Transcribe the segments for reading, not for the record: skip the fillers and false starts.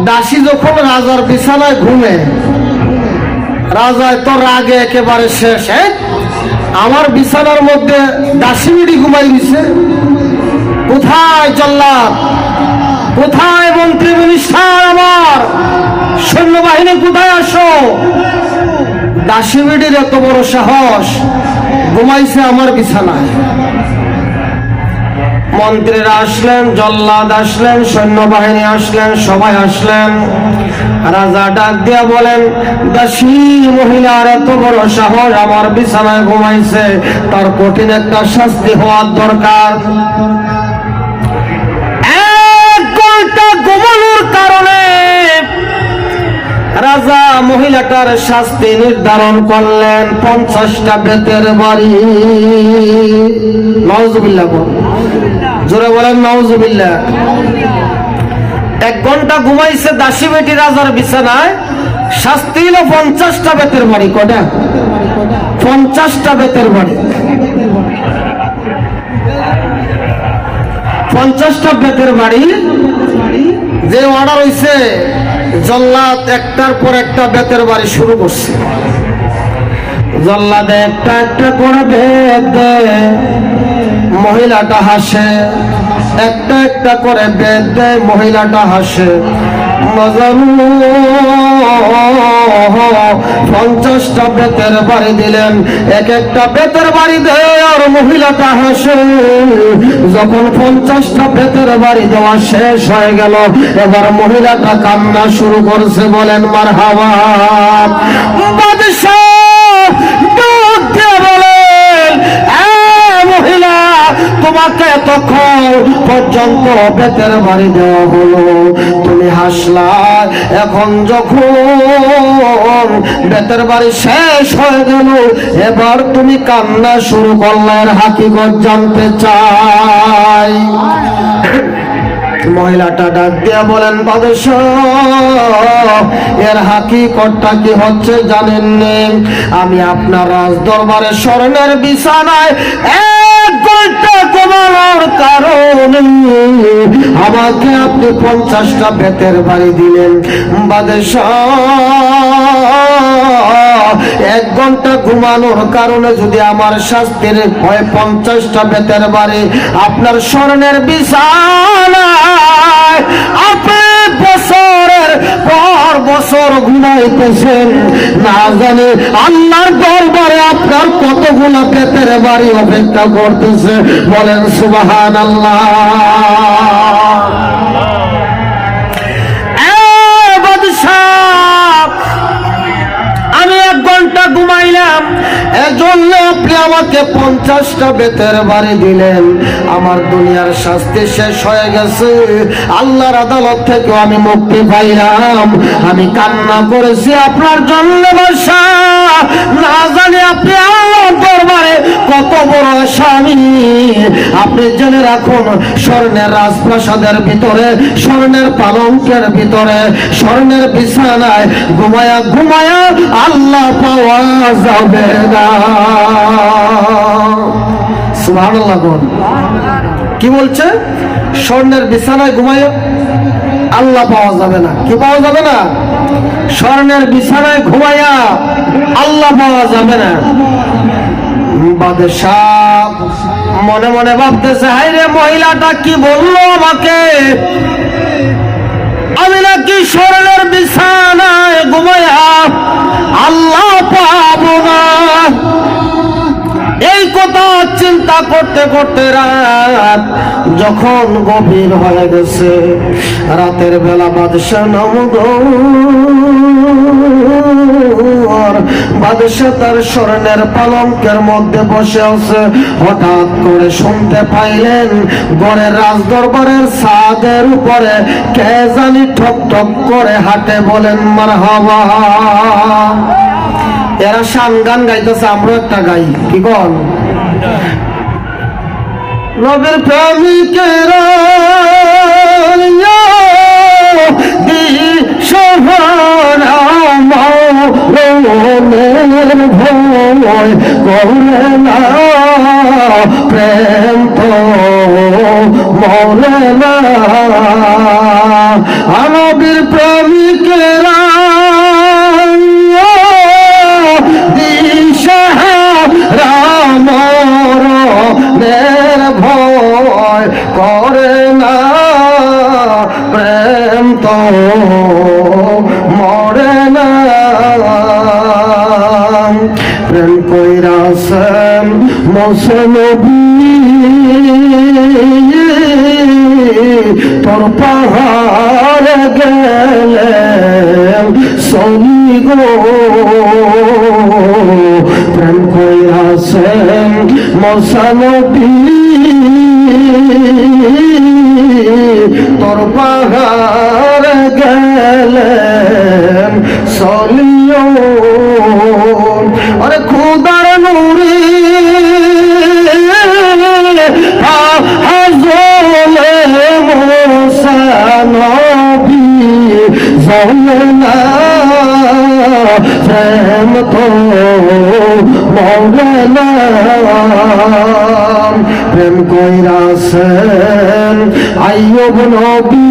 দাসী যখন রাজার বিছানায় ঘুমে, রাজা তো রাগে একেবারে শেষ। আমার বিছানার মধ্যে দাসী বিড়ি ঘুমাই দিছে, কোথায় জল্লাদ, কোথায় মন্ত্রী মিনিস্টার, আমার সৈন্যবাহিনী কোথায়, আসো। দাসী বিড়ির এত বড় সাহস, ঘুমাইছে আমার বিছানায়। মন্ত্রীরা আসলেন, জল্লাদ আসলেন, সৈন্যবাহিনী আসলেন, সবাই আসলেন। রাজা ডাক দিয়া বলেন, দাসী মহিলার এত বড় সাহস, আমার বিছানায় ঘুমাইছে, তার কঠিন একটা শাস্তি হওয়ার দরকার। এক ঘন্টা ঘুমানোর কারণে রাজা মহিলাটার শাস্তি নির্ধারণ করলেন 50টা বেতের বাড়ি। নাউজুবিল্লাহ, জোরে বলেন নাউজুবিল্লাহ। 1 ঘন্টা ঘুমাইছে দাসী বেটি রাজার বিছানায়, শাস্তি হলো 50টা বেতের বাড়ি। কটা? 50টা বেতের বাড়ি। 50টা বেতের বাড়ি যে অর্ডার হইছে, জল্লাদ একটার পর একটা বেতের বাড়ি শুরু করছে। জল্লাদ একটা একটা করে বেত দেয়, মহিলাটা হাসে। একটা একটা করে বেত দেয়, মহিলাটা হাসে। 50টা বেতের বাড়ি দিলেন, এক একটা বেতের বাড়ি দেয় আর মহিলাটা হাসে। যখন 50টা বেতের বাড়ি দেওয়া শেষ হয়ে গেল, এবার মহিলাটা কান্না শুরু করছে। বলেন মারহাবা। বাদশা ডাক দিয়ে বলেন, মহিলা, তোমাকে এতক্ষণ পর্যন্ত বেতের বাড়ি দেওয়া হলো, তুমি হাসলা। এখন যখন বেতের বাড়ি শেষ হয়ে গেল, এবার তুমি কান্না শুরু করলে, এর হাকিকত জানতে চাই। মহিলাটা ডাক দিয়া বলেন, বাদশাহ, এর হাকিকতটা কি হচ্ছে জানেননি? আমি আপনার রাজ দরবারে স্বর্ণের বিছানায় 1 ঘন্টা ঘুমানোর কারণে আমাকে আপনি 50টা বেতের বাড়ি দিলেন। বাদশাহ, 1 ঘন্টা ঘুমানোর কারণে যদি আমার শাস্তির হয় 50টা বেতের বাড়ি, আপনার স্বর্ণের বিছানায় আপনি বছরের পর বছর ঘুমাইতেছেন, না জানে আল্লাহর দরবারে আপনার কতগুলো বেতের বাড়ি অপেক্ষা করতেছে। বলেন সুবহানাল্লাহ। আমি 1 ঘন্টা ঘুমাইলাম, এজন্য আপনি আমাকে 50টা বেতের বাড়ি দিলেন। আমার দুনিয়ার শাস্তি শেষ হয়ে গেছে, আল্লাহর আদালত থেকে আমি মুক্তি পাইলাম। আমি কান্না করেছি আপনার জন্য বাদশাহ, না জানি আপনি আল্লাহর দরবারে কত বড় স্বামী। আপনি জেনে রাখুন, স্বর্ণের রাজপ্রাসাদের ভিতরে, স্বর্ণের পালঙ্কের ভিতরে, স্বর্ণের বিছানায় ঘুমায়া ঘুমায়া আল্লাহ পাওয়া যাবে না। সুবহানাল্লাহ। কি বলছে? স্বর্ণের বিছানায় ঘুমায়া আল্লাহ পাওয়া যাবে না। কি পাওয়া যাবে না? স্বর্ণের বিছানায় ঘুমায়া আল্লাহ পাওয়া যাবে না। বাদশাহ মনে মনে ভাবতেছে, হায় রে, মহিলাটা কি বললো আমাকে? আমি নাকি স্বর্ণের বিছানায় ঘুমায়া আল্লাহ পাবো না। এই কথা চিন্তা করতে করতে রাত যখন গভীর হয়ে গেছে, রাতের বেলা বাদশাহ বাদশাহ তার স্বর্ণের পালঙ্কের মধ্যে বসে আছে। হঠাৎ করে শুনতে পাইলেন, ঘরের রাজ দরবারের ছাদের উপরে কে জানি ঠক ঠক করে হাঁটে। বলেন মারহাবা। এরা শান গান গাইতেছে, আমরা একটা গাই। কি কন? নবীর প্রেমিকেরা ভয় করে না, প্রেম তো মরে না। নবীর প্রেম মরে না প্রেম কইরাছেন মোসে নবী তোর পাহাড় গেলেন সনি গো প্রেম কইরাছেন মোসে নবী তোর পাহাড় গেলেন সলিও আরে খুদার নূরে হাজলে মোসা নবী জলনা প্রেম তো মৌলানা প্রেম কইরাছেন আইয়ুব নবী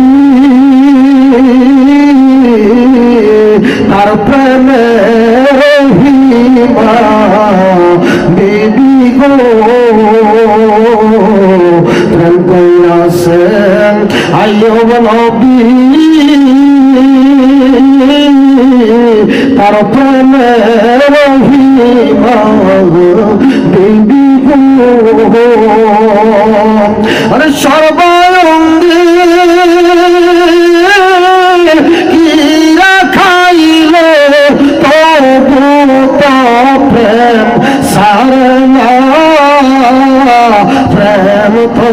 তার প্রেমের হিমা বিবি গো প্রেম কইরাছেন আইয়ুব নবী তার প্রেমের হিমা বিবি গো আরে সর্বাঙ্গে কিরা খাইল তবু তো প্রেম সারনা প্রেম তো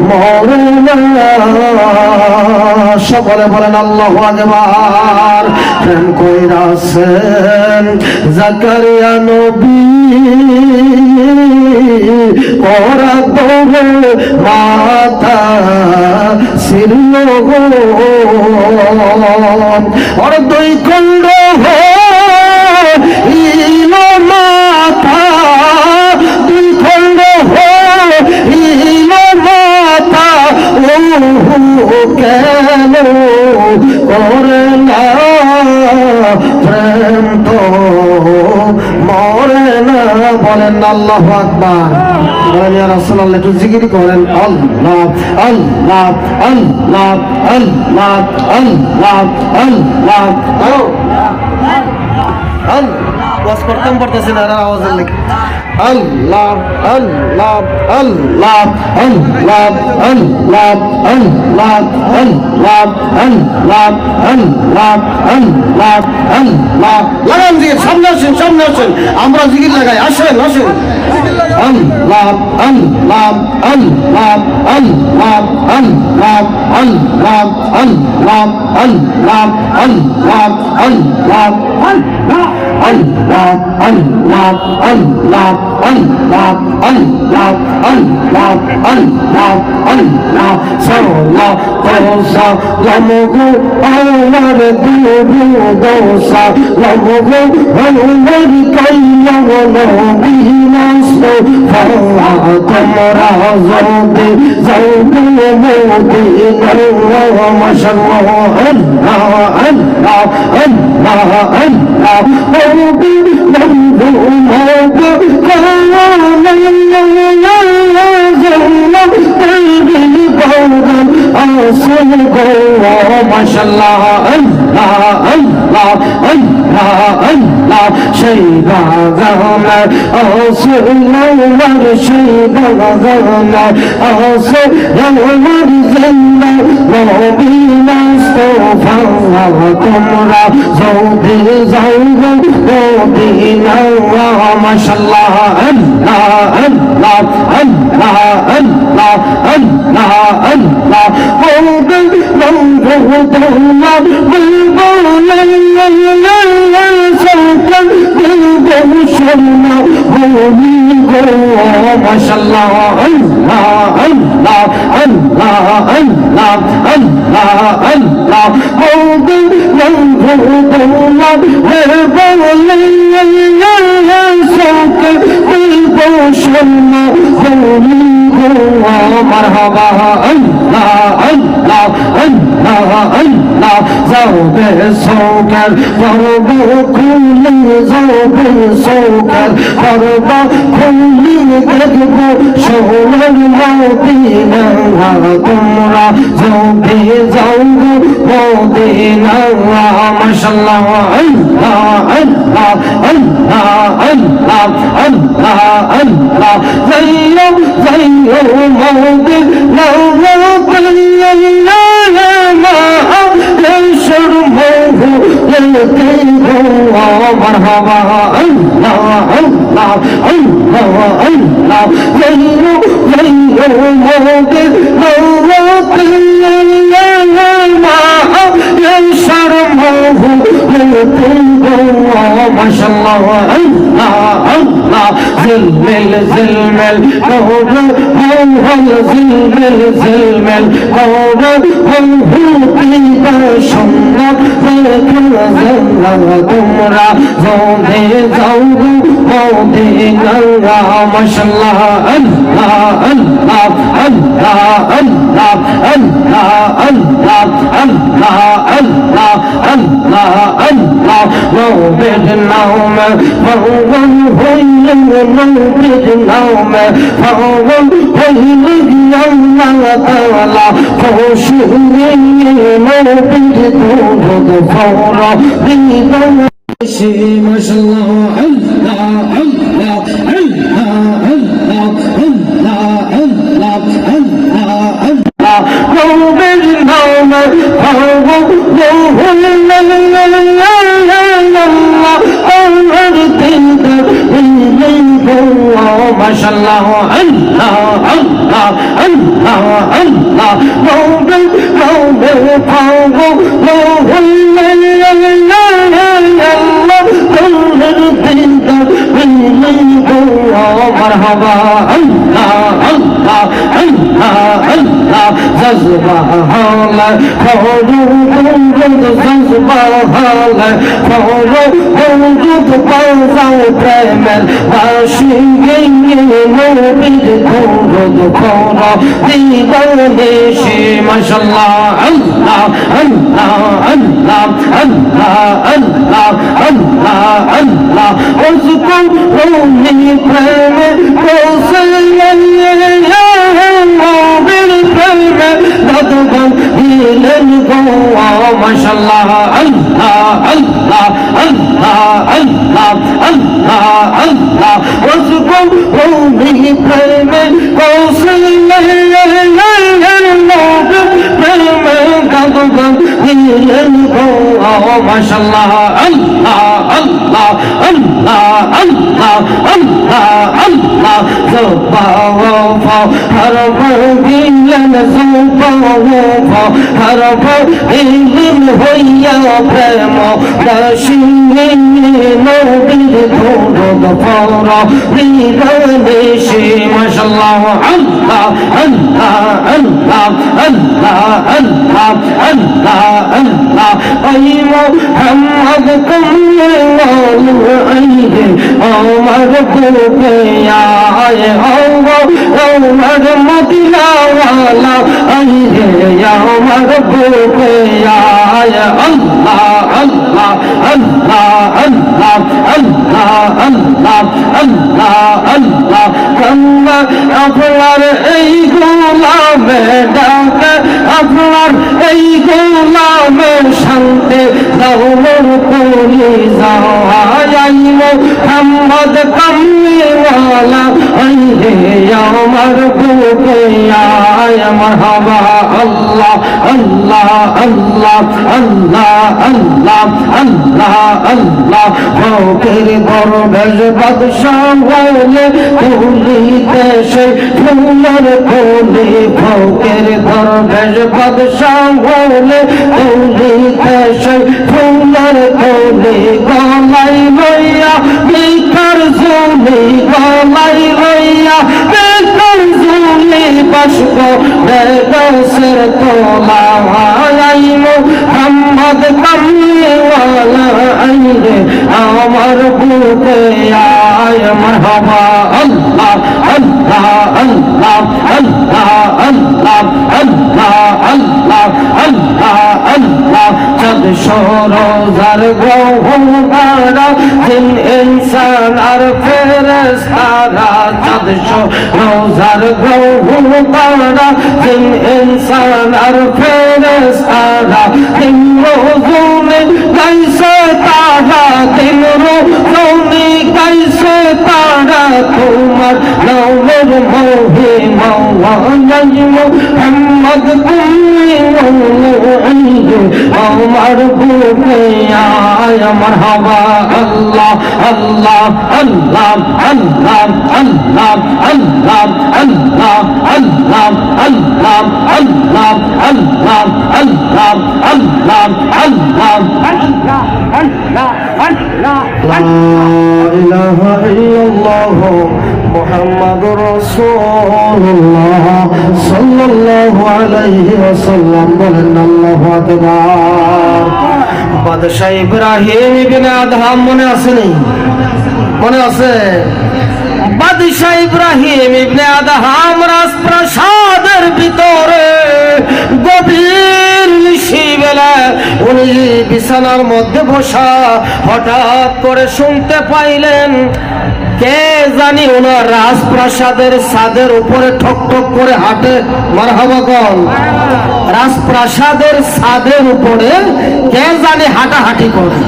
মরে না সকলে বলেন আল্লাহু আকবার প্রেম কইরাছেন জাকারিয়া নবী ওরা তোরে মাতা ছিল গো ওর দুই খণ্ড হইল মাথা দুই খণ্ড হইল মাথা ও কেন করে না প্রেম তো মরে না বলেন আল্লাহু আকবার বলেন ইয়া রাসূলুল্লাহ একটু জিকির করেন আল্লাহ আল্লাহ আল্লাহ আল্লাহ আল্লাহ আল্লাহ ওয়াজ করতাম পারতেছি না আওয়াজের লেগে আল্লাহ আল্লাহ আল্লাহ আল্লাহ আল্লাহ আল্লাহ আল্লাহ আল্লাহ আল্লাহ আল্লাহ আল্লাহ লাগান দিয়ে সামনে আসেন আমরা জিকির লাগাই আসেন আল্লাহ আল্লাহ আল্লাহ আল্লাহ আল্লাহ আল্লাহ আল্লাহ আল্লাহ আল্লাহ আল্লাহ আল্লাহ Allah, Allah, Allah, Allah, Allah, Allah, Allah, Allah, Sala, Dosa, Lamogu, Awar, Duru, Dosa, Lamogu, Awar, Kaya, Walobi, Nasto, Fala, Tamara, Zodi, Zodi, Modi, Nawa, Mashallah, Allah, Allah, Allah, Allah, Mobi, Mobi, Mobi, Mashallah, Allah, Allah, Allah, Allah, Shayba Gana, Asulawar, Shayba Gana, Asulawar, Zilla, Mobi, Mustafa, Kumra, Zodi, Zawga, Modi, Nawa, Mashallah, Allah, Allah, Allah, Allah, Allah, Allah, Mobi, Mashallah, Allah, Allah, Allah, Allah, Allah, Allah, marhaba, Allah, Allah, Allah, Allah. আল্লাহ যাবে সৌকার পর্ব খুলি যাবে সৌকার পর্ব খুলি দেখব সোনার Medina তোমরা যাবে যাও মদিনা মাশাআল্লাহ আল্লাহ আল্লাহ আল্লাহ আল্লাহ আল্লাহ আল্লাহ যাইও যাইও মদিনা مرحبا الله الله الله الله زينو زينو موجد موت يشرمه ما شاء الله الله الله زلمل زلمل كون هو زلمل زلمل كون هو قيد شمر তোমরা জোনে যাও মদিনা মাশাআল্লাহ আল্লাহ আল্লাহ আল্লাহ আল্লাহ আল্লাহ আল্লাহ আল্লাহ আল্লাহ আল্লাহ আল্লাহ নবীর নামে পাগল হইলে নবীর নামে পাগল হইলে আল্লাহ তাআলা খুশি হয়ে নবীর দুরূদ পড়ো দিবেন মাশাআল্লাহ আল্লাহ আল্লাহ আল্লাহ আল্লাহ আল্লাহ আল্লাহ আল্লাহ নবীর নামে পাগল হইলে মাশাআল্লাহ আল্লাহ আল্লাহ আল্লাহ আল্লাহ নবী নবী পাগল হইলে مرحبا الله الله الله الله جذبہ حالا فورو وجود جذبہ حالا فورو وجود پاؤں پریمل باشنگی نوبید درود فورو دیوانیشی ماشاءاللہ اللہ اللہ اللہ اللہ اللہ اللہ اللہ اذکر روحی پریم মাশাআল্লাহ আল্লাহ আল্লাহ আল্লাহ আল্লাহ আল্লাহ আল্লাহ ওয়াজকুর রূহি প্রেমে কৌশলে মাশাআল্লাহ আল্লাহ আল্লাহ আল্লাহ আল্লাহ আল্লাহ আল্লাহ জবাওয়া হরফ দিলেন জবাওয়া হরফ দিলেন হইয়া প্রেম দাসিনী নবীর দুরূদ পড়ো দিবানিশি মাশাআল্লাহ আল্লাহ আল্লাহ আল্লাহ আল্লাহ আল্লাহ আল্লাহ আল্লাহ আই মুহাম্মদ কামলিওয়ালা আইহে আমার বুকে আয় আমার মদিনা ওয়ালা আইহে আমার বুকে আয় আল্লাহ আল্লাহ আল্লাহ আল্লাহ আল্লাহ আল্লাহ আল্লাহ আল্লাহ কান্না আপনার এই গোলামে ডাকে আপনার এই গোলামে শান্তি দৌড় করি যাই মোহাম্মদ কামলিওয়ালা আইহে আমার বুকে আয় মারহাবা আল্লাহ আল্লাহ আল্লাহ আল্লাহ আল্লাহ আল্লাহ আল্লাহ ফকির দরবেশ বাদশাহ হলে কুলি দেশে ফুলের কুলি ফকির দরবেশ বাদশাহ হলে কুলি দেশে ফুলের কুলি গলাই লইয়া বিকার জুলি গলাই লইয়া বিকার জুলি বাসব বেদসের তোলা আই মুহাম্মদ কামলিওয়ালা আইরে আমার বুকে আয় মারহাবা আল্লাহ আল্লাহ আল্লাহ আল্লাহ আল্লাহ আল্লাহ আল্লাহ আল্লাহ আল্লাহ রোজার গহনা জিন ইনসান আর ফেরেশতারা চাঁদশো রোজার গহনা জিন ইনসান আর ফেরেশতারা তিন রোজে গাইছে তারা তিন রোজে গাইছে তারা তোমার নামের মহিমা মোহাম্মদ তুমি আমার বুকে আয় মারহাবা আল্লাহ আল্লাহ আল্লাহ আল্লাহ আল্লাহ আল্লাহ আল্লাহ আল্লাহ আল্লাহ আল্লাহ আল্লাহ আল্লাহ আল্লাহ আল্লাহ আল্লাহ আল্লাহ লা ইলাহা ইল্লাল্লাহ মুহাম্মাদুর রাসূলুল্লাহ সাল্লাল্লাহু আলাইহি ওয়াসাল্লাম বলেন আল্লাহু আকবার। বাদশাহ ইব্রাহিম ইবনে আদহাম মনে আছে নি? মনে আছে? বাদশাহ ইব্রাহিম ইবনে আদহাম রাজপ্রাসাদের ভিতরে গভীর নিশিবেলা উনি বিছানার মধ্যে বসা হঠাৎ করে শুনতে পাইলেন কে জানি ওনার রাজপ্রাসাদের ছাদের উপরে ঠক ঠক করে হাঁটে। মারহাবা কোন? রাজপ্রাসাদের ছাদের উপরে কে জানি হাঁটাহাঁটি করে।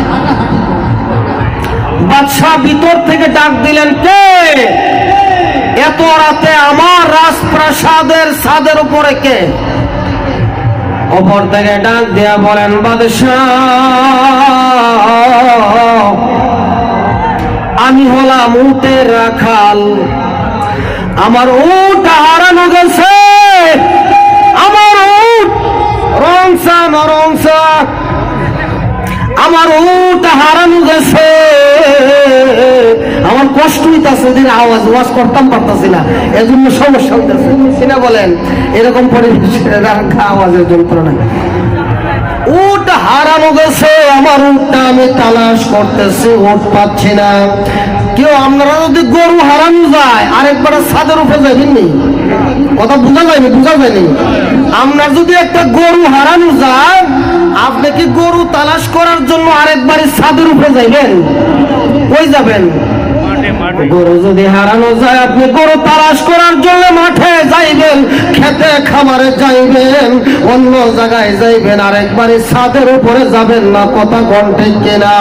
বাদশাহ ভিতর থেকে ডাক দিলেন, কে এত রাতে আমার রাজপ্রাসাদের ছাদের উপরে কে? ওপর থেকে ডাক দিয়া বলেন, বাদশাহ আমি হলাম উটের রাখাল, আমার উট হারানো গেছে, আমার উট রংসা নরংসা, আমার উট হারানো গেছে, আমার কষ্ট হইতাছে, দিন আওয়াজ ওয়াজ করতাম পারতাছি না, এজন্য সমস্যা হইতেছে না। বলেন এরকম পরিবেশে রাখা আওয়াজের যন্ত্রণা। উট হারানো গেছে, আমার উটটা আমি তালাশ করতেছি, উট পাচ্ছি না। কেউ আপনারা যদি গরু হারানো যায় আরেকবার ছাদের উপরে যাবেন নি? কথা বোঝা যায়নি? বোঝা যায়নি? আপনার যদি একটা গরু হারানো যায় আপনি কি গরু তালাশ করার জন্য আরেকবারই ছাদের উপরে যাইবেন? কই যাবেন? গরু যদি হারানো যায় আপনি গরু তালাশ করার জন্য মাঠে যাইবেন, খেতে খামারে যাইবেন, অন্য জায়গায় যাইবেন, আরেকবারই ছাদের উপরে যাবেন না। কথা কোন ঠিক কিনা?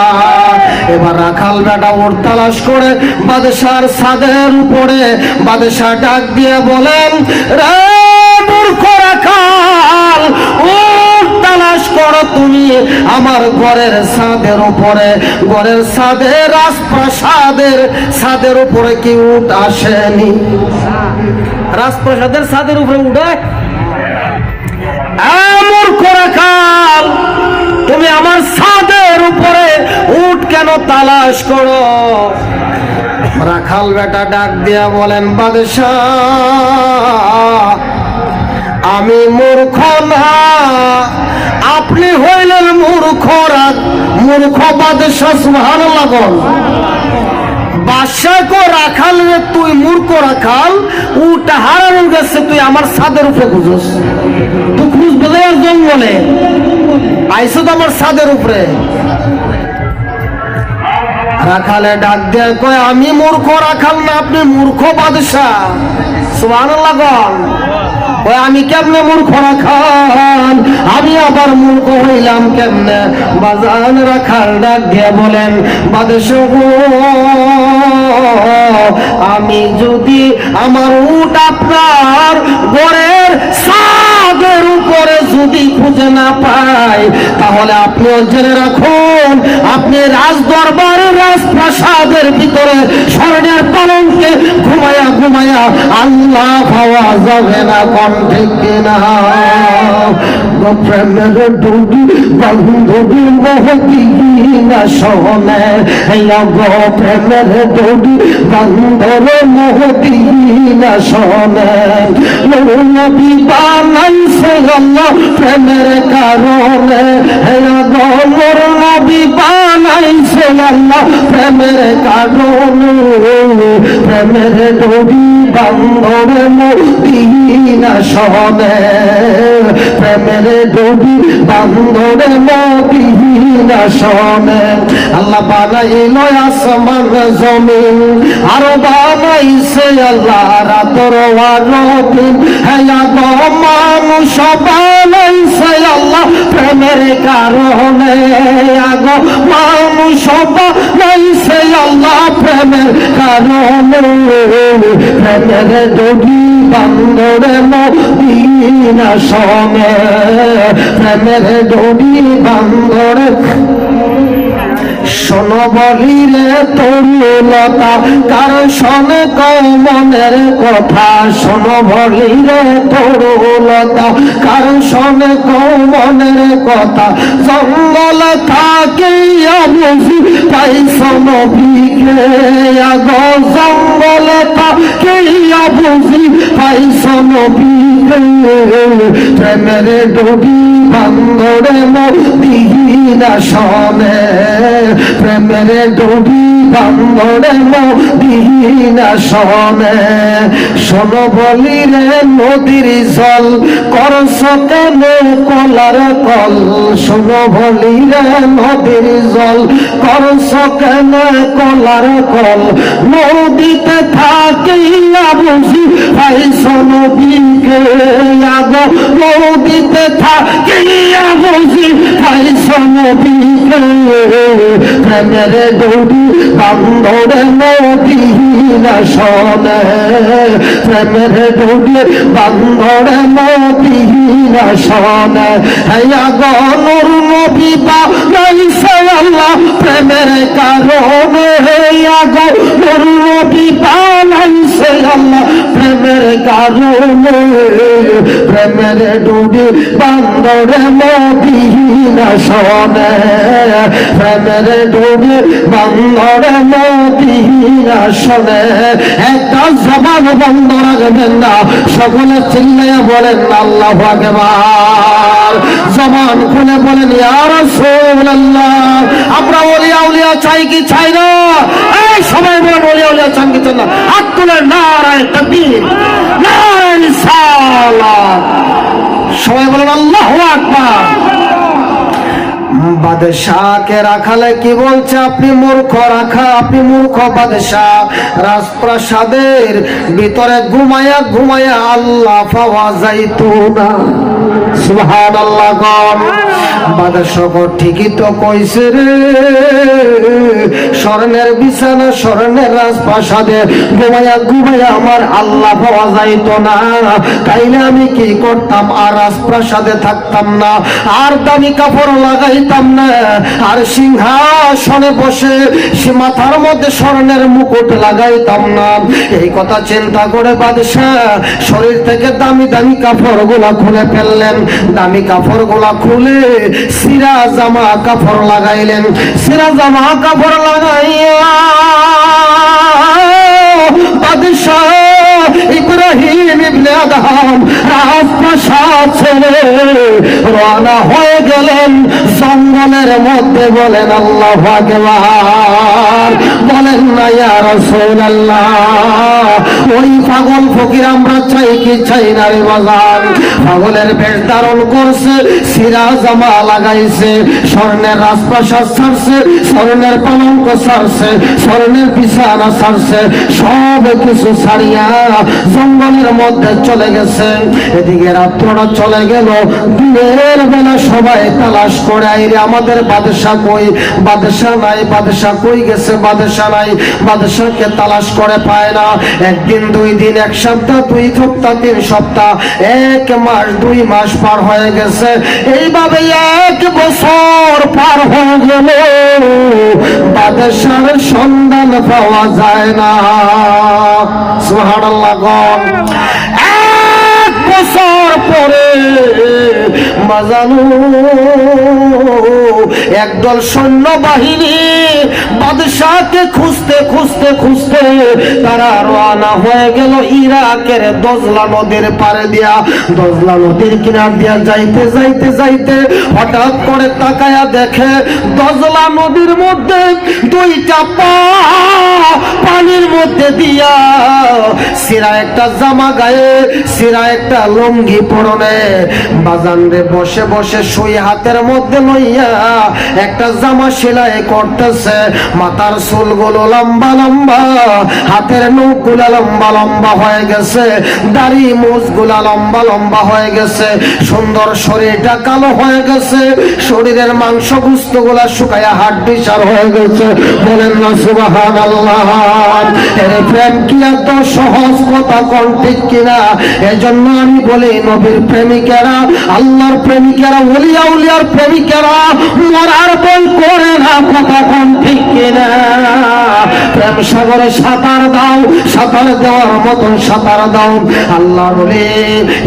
এবার রাখাল বেটা ওর তালাশ করে বাদশার ছাদের উপরে। বাদশাহ ডাক দিয়ে বলেন, রে মূর্খ রাখাল, ওর তালাশ করো তুমি আমার ঘরের ছাদের উপরে। ঘরের ছাদে রাজপ্রাসাদের ছাদের উপরে কি উট আসেনি? রাজপ্রাসাদের ছাদের উপরে উঠে? মূর্খ রাখাল, তুমি আমার ছাদের উপরে উট কেন তালাশ করো? রাখাল বেটা ডাক দিয়া বলেন, বাদশাহ আমি মূর্খ না, আপনি হইলেন মূর্খ। মূর্খ বাদশাহ। সুবহানাল্লাহ বল। বাদশাহ কো রাখাল রে, তুই মূর্খ রাখাল, উট হারানো গেছে, তুই আমার ছাদের উপরে খুঁজস? তুই খুঁজ বেঁধে জঙ্গলে আইসো তো আমার ছাদের উপরে। রাখালে ডাক দিয়ে কয়, আমি মূর্খ রাখাল না, আপনি মূর্খ বাদশাহ। সুবহানাল্লাহ বল। ওই আমি কেমনে মূর্খ রাখাল? আমি আবার মূর্খ হইলাম কেমনে? বাজান রাখাল ডাক দিয়ে বলেন, বাদশাহ আমি যদি আমার উট আপনার ঘরের ছাদের উপরে যদি খুঁজে না পাই, তাহলে আপনিও জেনে রাখুন আপনি রাজ দরবারের রাজপ্রাসাদের ভিতরে স্বর্ণের পালঙ্কে ঘুমায়া ঘুমায়া আল্লাহ পাওয়া যাবে না। কোন ঠিক কিনা? প্রেমের ডুবি বান্ধবী মোহদিনা শোনে, প্রেমের ডুবি বান্ধব মোহদিনা শোনে। নবী বানাইছে আল্লাহ প্রেমের কারণে, মোর নবী বানাইছে আল্লাহ প্রেমের কারণে। প্রেমের ডুবি বান্ধব মোহদিনা শোনে, প্রেমের ডুবি বান্ধব মোহদিনা শোনে আল্লাহ বানাইল আসমান জমিন আর বানাইছে আল্লাহ রাতর দিন হ্যাঁ মানুষ বানাইছে আল্লাহ প্রেমের কারণে আগো মানুষ বানাইছে আল্লাহ প্রেমের কারণে প্রেমের ডুবি বান্দরে মদিনা শোনে প্রেমের ডুবি বান্দরে শোনো বলি রে তরুলতা কার শোনে কমনের কথা শোনো বলি রে তরুলতা কার শোনে কমনের কথা জঙ্গলে থাকিয়া বুঝি পাইছ নবীকে আগো জঙ্গলে থাকিয়া বুঝি পাইছ নবীকে প্রেমের ডুবি বান্দরে মদিনা শোনে প্রেমের ডুবি বান্দরে মদিনা শোনে শোনো বলি রে নদীর জল করছ কেন কলার কল শোনো বলি রে নদীর জল করছ কেন কলার কল নদীতে থাকিয়া বুঝি পাইছ নবীকে আগো নদীতে থাকিয়া বুঝি পাইছ নবীকে প্রেমের ডুবি বান্দরে মদিনা শোনে প্রেমের ডুবি বান্দরে মদিনা শোনে আগো নূর নবী বানাইছে আল্লাহ প্রেমের কারণে আগো নূর নবী বানাইছে আল্লাহ প্রেমের কারণে প্রেমের ডুবি বান্দরে মদিনা শোনে প্রেমের ডুবি বান্দরে মদিনা শোনে একটা জবান বন্ধ রাখবেন না সকলে চিল্লাইয়া বলেন আল্লাহু আকবার জবান খুলে বলেন ইয়া রাসূলুল্লাহ আমরা ওলিয়া উলিয়া চাই কি চাই না এই সবাই বলেন ওলিয়া উলিয়া চান কি চান না হাত তুলে নারায়ে তাকবীর নারায়ে রিসালাত সবাই বলেন আল্লাহু আকবার বাদশাহকে রাখালে কি বলছে আপনি মূর্খ রাখা আপনি মূর্খ বাদশাহ রাজপ্রাসাদের ভিতরে ঘুমায়া ঘুমায়া আল্লাহ পাওয়া যাইতো না সুবহানাল্লাহ গণ বাদশাহ ঠিকই তো কইছে রে স্বর্ণের বিছানা স্বর্ণের রাজপ্রাসাদে ঘুমায়া ঘুমায়া আমার আল্লাহ পাওয়া যাইতো না তাইলে আমি কি করতাম আর রাজপ্রাসাদে থাকতাম না আর দামি কাপড় লাগাইতাম না আর সিংহাসনে বসে সে মাথার মধ্যে স্বর্ণের মুকুট লাগাইতাম না এই কথা চিন্তা করে বাদশাহ শরীর থেকে দামি দামি কাপড় গুলা খুলে ফেললেন দামি কাপড় গুলা খুলে সিরা জামা কাপড় লাগাইলেন সিরা জামা কাপড় লাগাইয়া বাদশাহ ইব্রাহিম ইবনে আদহাম রাজপ্রাসাদ ছেড়ে রওনা হয়ে গেলেন জঙ্গলের মধ্যে বলেন আল্লাহু আকবার বলেন না ইয়া রাসূলুল্লাহ ওই পাগল ফকির আমরা চাই কি চাই না রে বাজার পাগলের বেশ ধারণ করছে সিরা জামা লাগাইছে স্বর্ণের রাজপ্রাসাদ ছাড়ছে স্বর্ণের পালঙ্ক ছাড়ছে স্বর্ণের বিছানা ছাড়ছে সব কিছু ছাড়িয়া জঙ্গলের মধ্যে চলে গেছে এদিকে রাত্রটা চলে গেল দিনের বেলা সবাই তালাশ করে আইরে আমাদের বাদশাহ কই বাদশাহ নাই বাদশাহ কই গেছে বাদশাহ নাই বাদশাহকে তালাশ করে পায় না একদিন দুই দিন এক সপ্তাহ দুই সপ্তাহ তিন সপ্তাহ এক মাস দুই মাস পার হয়ে গেছে এইভাবে এক বছর পার হয়ে গেল বাদশাহর সন্ধান পাওয়া যায় না সুবহানাল্লাহ এক বছর পরে মাজানু একদল সৈন্যবাহিনী বাদশাহকে খুঁজতে খুঁজতে খুঁজতে তারা রওনা হয়ে গেল ইরাকের দজলা নদীর পারে দিয়া দজলা নদীর কিনার দিয়া যাইতে যাইতে যাইতে হঠাৎ করে তাকায়া দেখে দজলা নদীর মধ্যে দুইটা পা পানির মধ্যে দিয়া সিরা একটা জামা গায়ে সিরা একটা লুঙ্গি পরনে বাজান রে বসে বসে সুই হাতের মধ্যে লইয়া একটা জামা সেলাই করতেছে। মাথার চুলগুলো লম্বা লম্বা, হাতের নখগুলো লম্বা লম্বা হয়ে গেছে, দাড়ি মুছগুলা লম্বা লম্বা হয়ে গেছে, সুন্দর শরীরটা কালো হয়ে গেছে, শরীরের মাংস গুস্ত গুলা শুকায়া হাড্ডি সার হয়ে গেছে। বলেন না সুবহানাল্লাহ। এর প্রেম কি এত সহজ কথা? কোন ঠিক কিনা? এজন্য আমি বলি নবীর প্রেমিকেরা, আল্লাহর প্রেমিকেরা, ওলিয়া উলিয়ার প্রেমিকেরা মরার বই করে না। কথা কোন ঠিক কিনা? প্রেম সাগরে সাঁতার দাও, সাঁতার দেওয়ার মতন সাঁতার দাও। আল্লাহর ওলি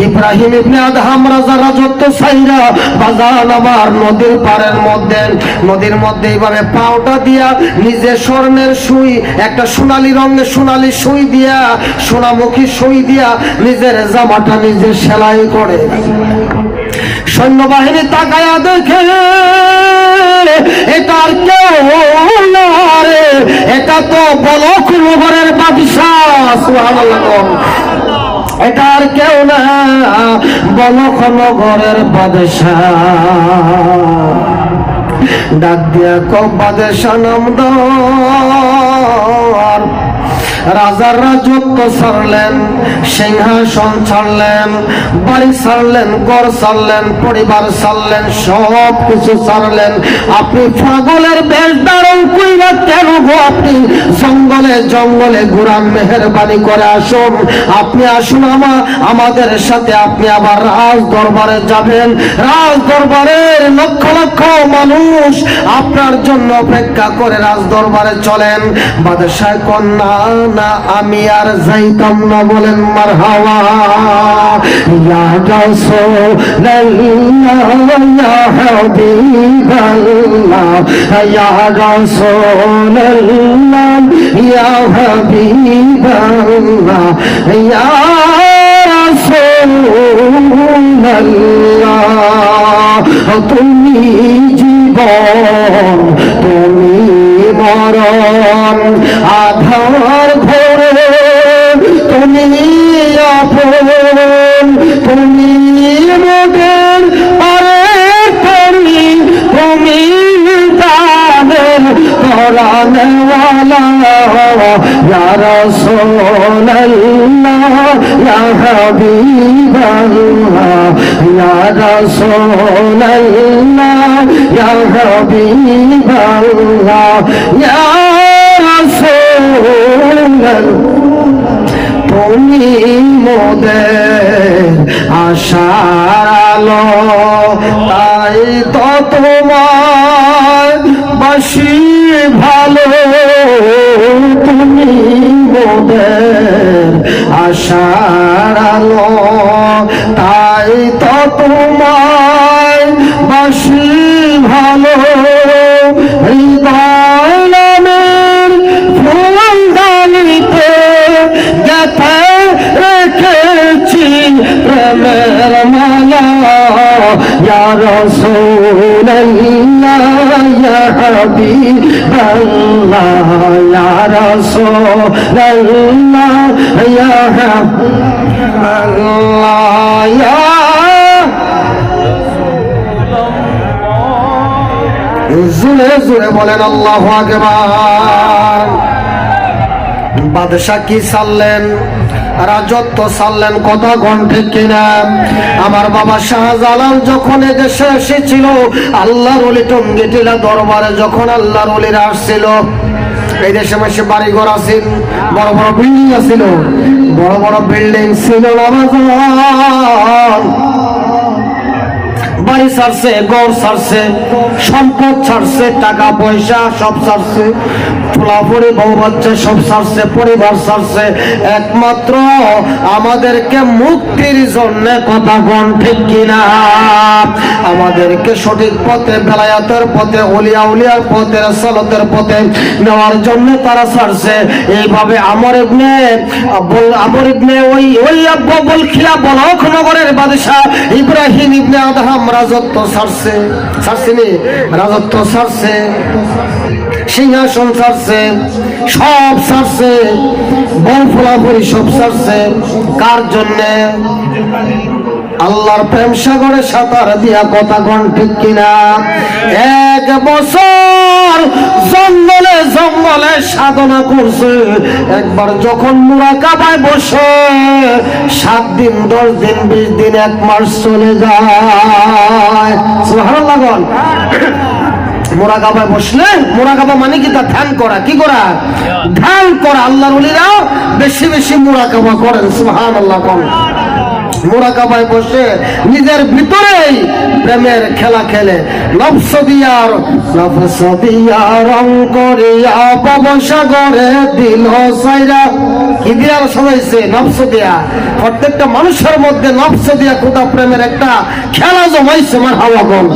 ইব্রাহিম ইবনে আদহাম রাজা রাজত্ব সাইরা বাজান আমার নদীর পাড়ের মধ্যে, নদীর মধ্যে এইভাবে পাওটা দিয়া নিজে স্বর্ণের সুই, একটা সোনালী রঙের সোনালী সুই দিয়া, সোনামুখী সুই দিয়া নিজের জামাটা নিজে সেলাই করে। সৈন্যবাহিনী তাকায়া দেখে এটার কেউ না রে, এটা তো বলক নগরের বাদশাহ। সুবহানাল্লাহ। এটার কেউ না, বলক নগরের বাদশাহ। ডাক দিয়া কব বাদশাহ নামদার। রাজার রাজত্ব ছাড়লেন, সিংহাসন ছাড়লেন, বাড়ি ছাড়লেন, ঘর ছাড়লেন, পরিবার ছাড়লেন, সব কিছু ছাড়লেন। আপনি পাগলের বেশ ধারণ কইরা কেন গো আপনি জঙ্গলে জঙ্গলে ঘুরান? মেহেরবানি করে আসুন, আপনি আসুন আমাদের সাথে। আপনি আবার রাজ দরবারে যাবেন। রাজ দরবারের লক্ষ লক্ষ মানুষ আপনার জন্য অপেক্ষা করে রাজ দরবারে চলেন। বাদশাহ কন্যা না, আমি আর যাইতাম না। বলেন মারহাবা। ইয়া রাসূলুল্লাহ ইয়া হাবিবাল্লাহ, ইয়া রাসূলুল্লাহ ইয়া হাবিবাল্লাহ, ইয়া রাসূলুল্লাহ। তুমি জীবন, তুমি মরণ, আধার ঘরে তুমি আপন, তুমি মোদের পারের তরি, তুমি তাদের পরাণওয়ালা। ইয়া রাসূলুল্লাহ ইয়া হাবিবাল্লাহ, ইয়া রাসূলুল্লাহ ইয়া হাবিবাল্লাহ, ইয়া রাসূলুল্লাহ। তুমি মোদের আশার আলো, তাই তো তোমার বাসি ভালো। তুমি মোদের আশার আলো, তাই তো তোমার বাসি ভালো। হৃদয় নামের ফুলদানিতে গেঁথে রেখেছি প্রেমের মালা। ইয়া রাসূলুল্লাহ ইয়া হাবিবাল্লাহ, ইয়া রাসূলুল্লাহ ইয়া হাবিবাল্লাহ, ইয়া জোরে জোরে বলেন আল্লাহু আকবার। বাদশাহ কি ছাড়লেন? রাজত্ব ছাড়লেন। কথা কণ্ঠে কিনা? আমার বাবা শাহজালাল যখন এদেশে এসেছিল, আল্লাহর ওলি টঙ্গিটিলা দরবারে যখন আল্লাহর ওলিরা আসছিল, এই দেশে মাসে বাড়ি ঘর আছিল, বড় বড় বিল্ডিং আছিল, বড় বড় বিল্ডিং ছিল না। বাড়ি ছাড়ছে, ঘর ছাড়ছে, সম্পদ ছাড়ছে, টাকা পয়সা সব ছাড়ছে, পোলাপরি বউ বাচ্চা সব ছাড়ছে, পরিবার ছাড়ছে, একমাত্র আমাদেরকে মুক্তির জন্য। কথা কোন ঠিক কিনা? আমাদেরকে সঠিক পথে, বেলায়াতের পথে, ওলিয়া উলিয়ার পথে, রাসূলের পথে নেওয়ার জন্য তারা ছাড়ছে। এইভাবে আমর ইবনে ওই আব্বা বলখিয়া বলক নগরের বাদশাহ ইব্রাহিম ইবনে আদহাম রাজত্ব ছাড়ছে। ছাড়ছিনি? রাজত্ব ছাড়ছে, সিংহাসন ছাড়ছে, সব ছাড়ছে, বউ ফলাফলি সব ছাড়ছে। কার জন্যে? আল্লাহর প্রেম সাগরে সাঁতার দিয়া কথা কোন ঠিক কিনা? 1 বছর জঙ্গলে জঙ্গলে সাধনা করছে, একবার যখন মুরাকাবায় বসে 7 দিন 10 দিন 20 দিন 1 মাস চলে যায়। সুবহানাল্লাহ। মুরাকাবায় বসলে, মুরাকাবা মানে কি? তা ধ্যান করা। কি করা? ধ্যান করা। আল্লাহর ওলিরাও বেশি বেশি মুরাকাবা করেন। সুবহানাল্লাহ। মুরাকাবায় বসে নিজের ভিতরেই প্রেমের খেলা খেলে, নফস দিয়া রং করিয়া ভবসাগরে দিল সাইরা। কি দিয়া সবাইছে? নফস দিয়া। প্রত্যেকটা মানুষের মধ্যে নফস দিয়া খোদা প্রেমের একটা খেলা জমাইছে। মারহাবা বল।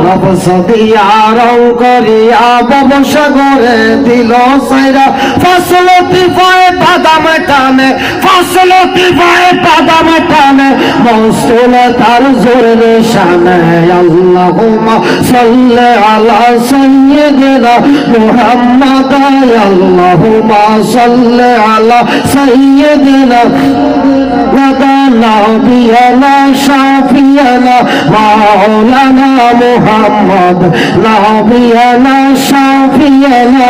নফস দিয়া রং করিয়া ভবসাগরে দিল সাইরা, ফসলতি পায়ে বাদামে টানে, ফসলতি পায়ে বাদামে টানে, মৌসুলে তার জোরে শানে। আল্লাহুম্মা সাল্লি আলা সাইয়্যিদিনা মুহাম্মাদ, আল্লাহুম্মা সাল্লি আলা সাইয়্যিদিনা নাবিয়ানা শাফিয়ানা মাওলানা মুহাম্মদ, নাবিয়ানা শাফিয়ানা।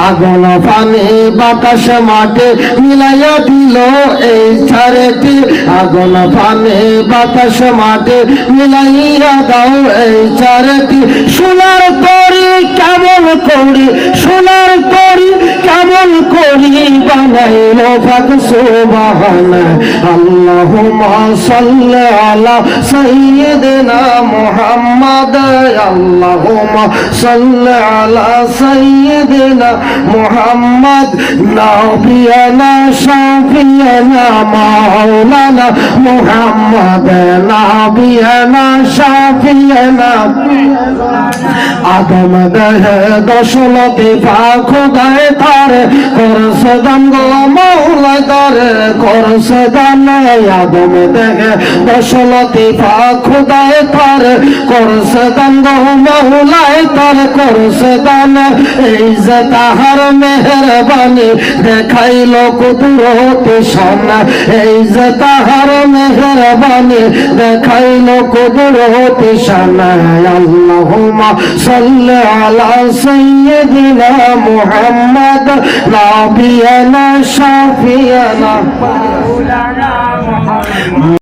আগুন পানি বাতাস মাঠে মিলাইয়া দিল এই চারেটি, আগুন পানি বাতাস মাঠে মিলাইয়া দাও এই চারেটি। সোনার তরি কেমন করি, সোনার তরি কেমন করি বানাইল পাক সুবহান। আল্লাহুম্মা সাল্লি আলা সাইয়্যিদিনা মুহাম্মাদ, আল্লাহুম্মা সাল্লি আলা সাইয়্যিদিনা মুহাম্মদ, নাবিয়ানা শাফিয়ানা মাওলানা মুহাম্মদ, নাবিয়ানা শাফিয়ানা। আদম দেহে দশলতি খোদায় তারে করছে দান গো মৌলায় তারে করছে দান। আদম দেহে দশলতি খোদায় তারে করছে দান গো মৌলায় তারে করছে দান। এই যে তাহার মেহেরবানি দেখাইল কুদরতি শান, এই যে তাহার মেহেরবানি দেখাইল কুদরতি শান। আল্লাহুম্মা সাল্লি আলা সাইয়্যিদিনা মুহাম্মাদ, নাবিয়ানা শাফিয়ানা।